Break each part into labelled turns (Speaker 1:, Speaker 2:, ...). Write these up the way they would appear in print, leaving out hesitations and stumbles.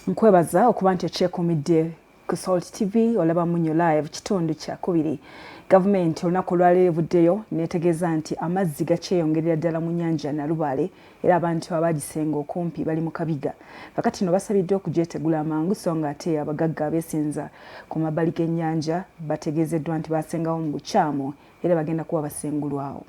Speaker 1: Nkwebaza okuba nti okyekuumidde ku Salt TV olaba Munnyo live kitundu kya kubiri. Gavumenti olunaku olwaleero evuddeyo neetegeeza nti amazzi gakyeyongerera ddala mu nnyanja Nalubaale era abantu Abaagisengako okumpi bali mu kabiga. Kakati no basabiddwa okugyetegula amangu so nga ate abagagga abeesenza ku mabbali g'ennyanja bategeezeddwa nti basengawo mu bukyamu era bagenda kuba basengulwawo.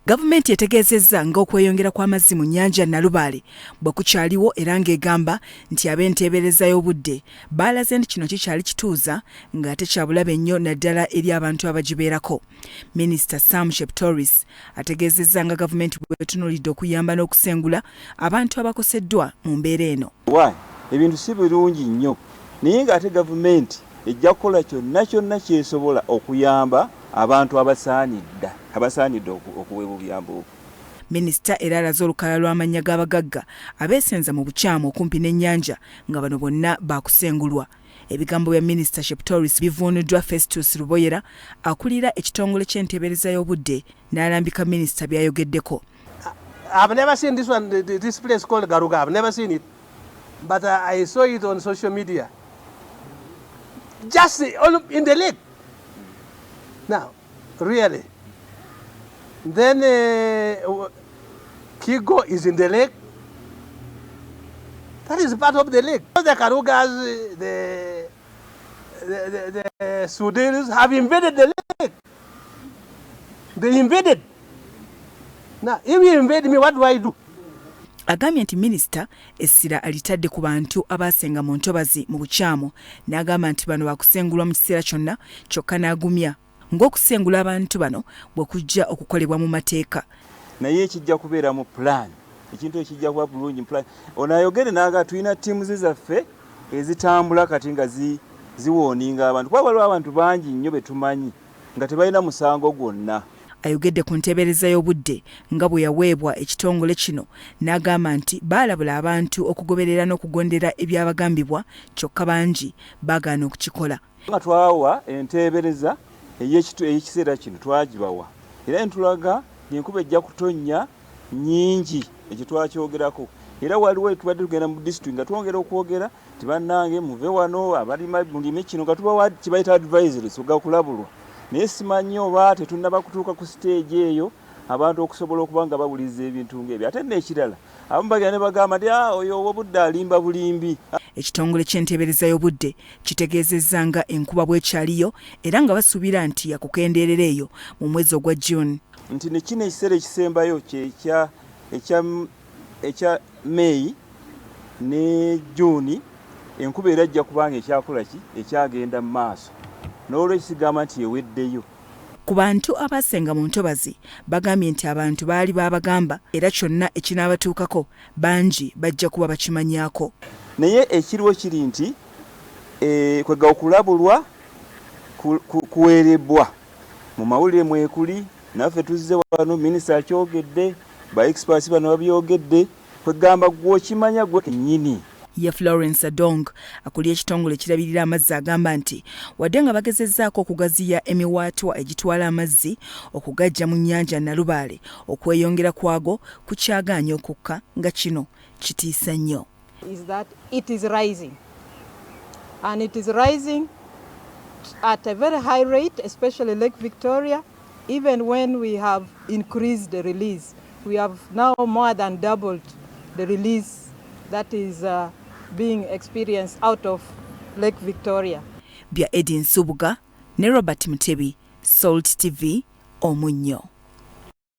Speaker 1: Gavumenti etegeezezza ng'okweyongera kw'amazzi mu nnyanja Nalubaale bwe kukyaliwo era ng'egamba nti ab'enteebereza y'obudde baalaze nti kino kikyali kituuza ng'ate kyabulabe nnyo naddala eri abantu abagibeerako. Minisita Sam Sheptoris ategeezezza nga gavumenti bw'etunuulidde okuyamba n'okusengula abantu abakoseddwa mu mbeera eno.
Speaker 2: Ebintu si birungi nnyo naye ng'ate gavumenti ejja kukola kyonna ky'esobola okuyamba abantu abasaanidde okuweebwa obuyambo obwo.
Speaker 1: Minisita era alaze olukalala lw'amannya g'abagagga abeesenza mu bukyamu okumpi n'ennyanja nga bano bonna baakusengulwa. Ebigambo bya Minisita Sheptoris bivuunuddwa Festus Luboyera akulira ekitongole ky'enteebereza y'obudde n'alambika minisita by'ayogeddeko.
Speaker 3: I've never seen this one, this place called Garuga. I've never seen it, but I saw it on social media. Just in the lake. Now, really. Then Kigo is in the lake. That is part of the lake. The Karugas, the Sudanese have invaded the lake. They invaded. Now, if you invade me, what do I do?
Speaker 1: Agambye nti minisita essira alitadde ku bantu abaasenga mu ntobazi mu bukyamu n'agamba nti bano baakusengulwa mu kiseera kyonna kyokka n'agumya ng'okusengula abantu bano bwe kujja okukolebwa mu mateeka.
Speaker 2: Naye ekijja kubeera mu plan, ekintu ekijja kuba bulungi mu plan. Ono ayogere n'aga tulina ttiimu zaffe ezitambula kati nga ziwooninga abantu. Kuba waliwo abantu bangi nnyo be tumanyi nga tebalina musango gwonna.
Speaker 1: Ayogedde ku nteebereza y'obudde nga bwe yaweebwa ekitongole kino n'agamba nti baalabula abantu okugoberera n'okugondera ebyabagambibwa kyokka bangi baagaana okukikola.
Speaker 2: Nga twawa enteebereza ey'ekiseera kino twagibawa era ntulaga enkuba ejja kutonnya nnyingi ekyo twakyogerako era waliwo tubadde tugenda mu disitulikiti nga twongera okwogera ti bannange muve wano abalima mulime kino nga tubawa kibayita advisories ogakulabulwa. Naye simanyi oba tetunnaba kutuuka ku stage eyo abantu okusobola okuba nga bawuliriza ebintu ng'ebyo. Ate n'ekirala abamu bagenda ne bagamba nti oyo obudde alimba bulimbi.
Speaker 1: Ekitongole ky'enteebereza y'obudde kitegeezezza nga enkuba bw'ekyaliyo era nga basuubira nti yakukendeerera eyo mu mwezi ogwa June.
Speaker 2: Nti ne kino ekiseera ekisembayo ekya May ne June enkuba era ajja kubanga ekyakola ki ekyagenda mu maaso. N'olwekisigamba nti eweddeyo.
Speaker 1: Ku bantu abaasenga mu ntobazi bagambye nti abantu baali baabagamba era kyonna ekinaabatuukako bangi bajja kuba bakimanyaako.
Speaker 2: Naye ekiriwo kiri nti kwega okulabulwa kuweerebbwa mu mawulire mwekuli naffe tuzze wano minisita akyogedde ba experts bano babyogedde kwegamba gw'okimanya gwe kennyini.
Speaker 1: Ya Florence Adong akulira ekitongole ekirabirira amazzi agamba nti wadde nga bagezezzaako okugaziya emiwaatwa egitwala amazzi okugajja mu nnyanja Nalubaale okweyongera kwago kukyagaanya okukka nga kino kitiisa nnyo.
Speaker 4: Is that it is rising, and it is rising at a very high rate, especially Lake Victoria. Even when we have increased the release, we have now more than doubled the release that is being experienced out of Lake Victoria.
Speaker 1: Bya Edin Subuga ne Robert Mutebi, Salt TV, Omunnyo.